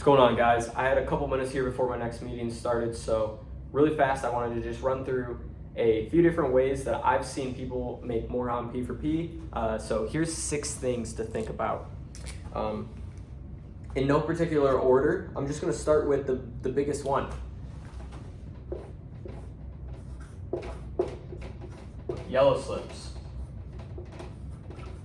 What's going on, guys? I had a couple minutes here before my next meeting started, so really fast I wanted to just run through a few different ways that I've seen people make more on P4P. So here's 6 things to think about. In no particular order, I'm just going to start with the biggest one. Yellow slips.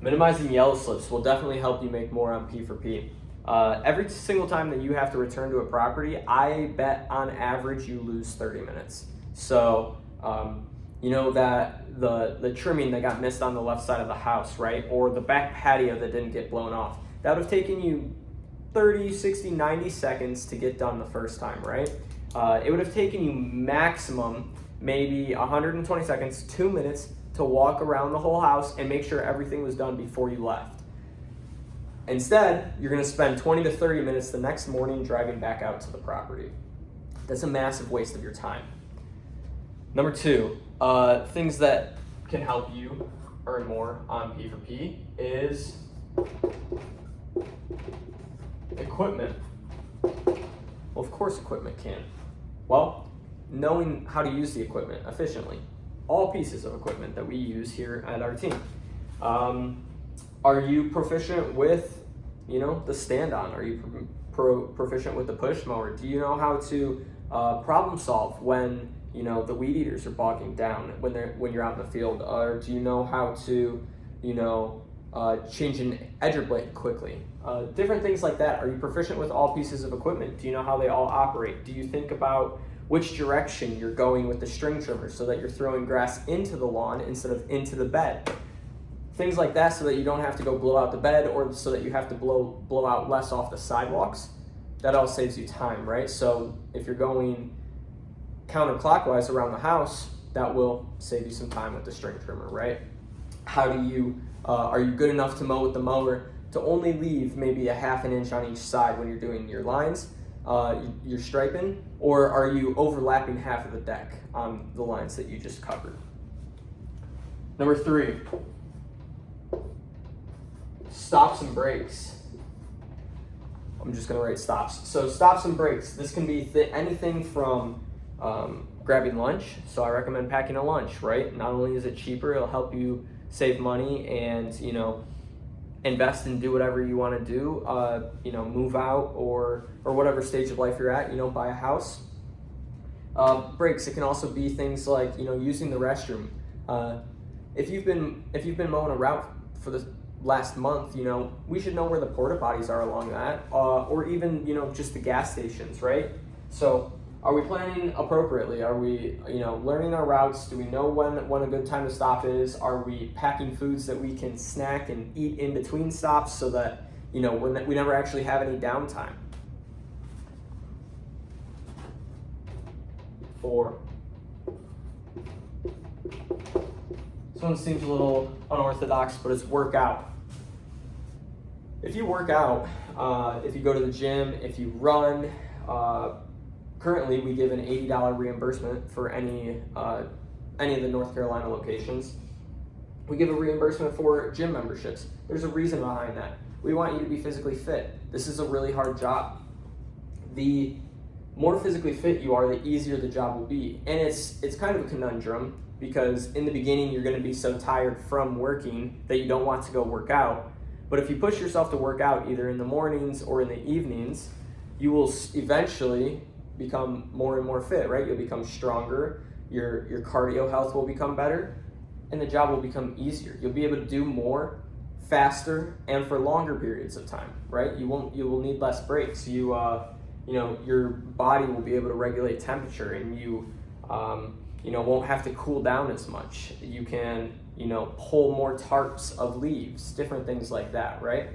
Minimizing yellow slips will definitely help you make more on P4P. Every single time that you have to return to a property, I bet on average you lose 30 minutes. So, you know that the trimming that got missed on the left side of the house, right? Or the back patio that didn't get blown off. That would have taken you 30, 60, 90 seconds to get done the first time, right? It would have taken you maximum maybe 120 seconds, 2 minutes to walk around the whole house and make sure everything was done before you left. Instead, you're going to spend 20 to 30 minutes the next morning driving back out to the property. That's a massive waste of your time. Number 2, things that can help you earn more on P4P is equipment. Well, of course equipment can. Well, knowing how to use the equipment efficiently. All pieces of equipment that we use here at our team. Are you proficient with, the stand-on? Are you proficient with the push mower? Do you know how to problem solve when, the weed eaters are bogging down when you're out in the field? Or do you know how to, change an edger blade quickly? Different things like that. Are you proficient with all pieces of equipment? Do you know how they all operate? Do you think about which direction you're going with the string trimmer so that you're throwing grass into the lawn instead of into the bed? Things like that, so that you don't have to go blow out the bed, or so that you have to blow out less off the sidewalks. That all saves you time, right? So if you're going counterclockwise around the house, that will save you some time with the string trimmer, right? How do you, are you good enough to mow with the mower to only leave maybe a ½ an inch on each side when you're doing your lines, your striping, or are you overlapping half of the deck on the lines that you just covered? Number 3. Stops and breaks. I'm just going to write stops. So stops and breaks. This can be anything from grabbing lunch. So I recommend packing a lunch, right? Not only is it cheaper, it'll help you save money and, invest and do whatever you want to do, move out or whatever stage of life you're at, buy a house. Breaks, it can also be things like, using the restroom. If you've been mowing a route for the last month, we should know where the porta potties are along that, or even, just the gas stations, right? So are we planning appropriately? Are we, learning our routes? Do we know when a good time to stop is? Are we packing foods that we can snack and eat in between stops so that, we never actually have any downtime? 4. This one seems a little unorthodox, but it's work out. If you work out, if you go to the gym, if you run, currently we give an $80 reimbursement for any of the North Carolina locations. We give a reimbursement for gym memberships. There's a reason behind that. We want you to be physically fit. This is a really hard job. The more physically fit you are, the easier the job will be. And it's kind of a conundrum, because in the beginning you're going to be so tired from working that you don't want to go work out. But if you push yourself to work out either in the mornings or in the evenings, you will eventually become more and more fit, right? You'll become stronger, your cardio health will become better, and the job will become easier. You'll be able to do more faster and for longer periods of time, right? You will need less breaks. Your body will be able to regulate temperature, and you won't have to cool down as much. You can, pull more tarps of leaves, different things like that, right?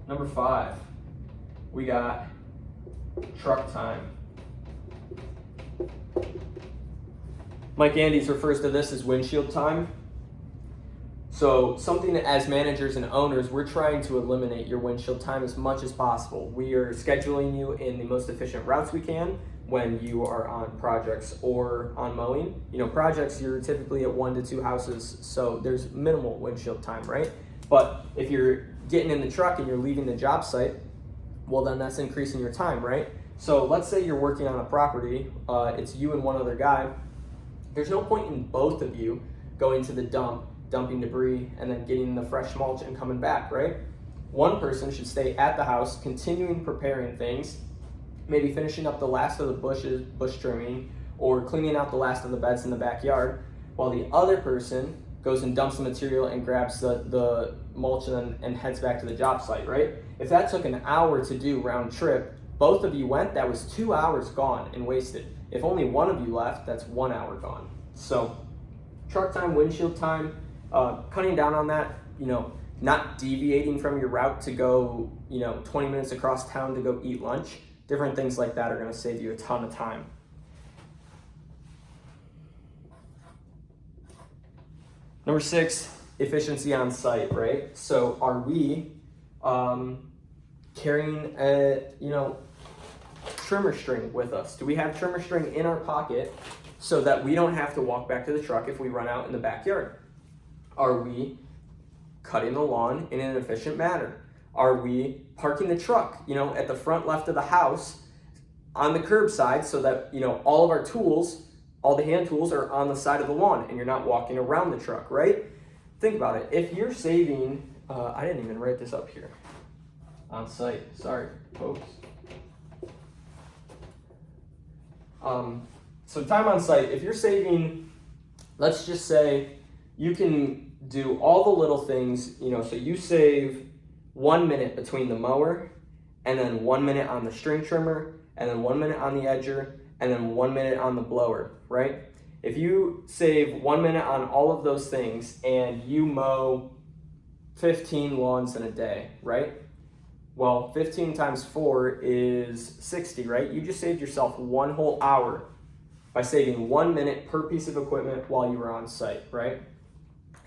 Number 5, we got truck time. Mike Andes refers to this as windshield time. So something that, as managers and owners, we're trying to eliminate your windshield time as much as possible. We are scheduling you in the most efficient routes we can when you are on projects or on mowing. Projects, you're typically at 1 to 2 houses, so there's minimal windshield time, right? But if you're getting in the truck and you're leaving the job site, well then that's increasing your time, right? So let's say you're working on a property, it's you and one other guy. There's no point in both of you going to the dump, dumping debris, and then getting the fresh mulch and coming back, right? One person should stay at the house, continuing preparing things, maybe finishing up the last of the bush trimming, or cleaning out the last of the beds in the backyard, while the other person goes and dumps the material and grabs the mulch and heads back to the job site, right? If that took an hour to do round trip, both of you went, that was 2 hours gone and wasted. If only one of you left, that's 1 hour gone. So truck time, windshield time, cutting down on that, not deviating from your route to go, 20 minutes across town to go eat lunch. Different things like that are gonna save you a ton of time. Number 6, efficiency on site, right? So are we carrying a, trimmer string with us? Do we have trimmer string in our pocket so that we don't have to walk back to the truck if we run out in the backyard? Are we cutting the lawn in an efficient manner? Are we parking the truck, at the front left of the house on the curbside so that, all of our tools, all the hand tools are on the side of the lawn and you're not walking around the truck, right? Think about it. If you're saving, I didn't even write this up here on site. Sorry, folks. So time on site, if you're saving, let's just say you can do all the little things, so you save 1 minute between the mower and then 1 minute on the string trimmer and then 1 minute on the edger and then 1 minute on the blower, right? If you save 1 minute on all of those things and you mow 15 lawns in a day, right? Well, 15 times 4 is 60, right? You just saved yourself 1 whole hour by saving 1 minute per piece of equipment while you were on site, right?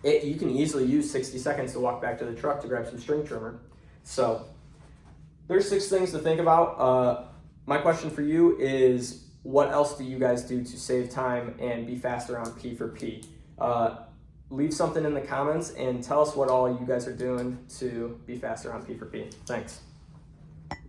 You can easily use 60 seconds to walk back to the truck to grab some string trimmer. So there's 6 things to think about. My question for you is, what else do you guys do to save time and be faster on P4P? Leave something in the comments and tell us what all you guys are doing to be faster on P4P. Thanks.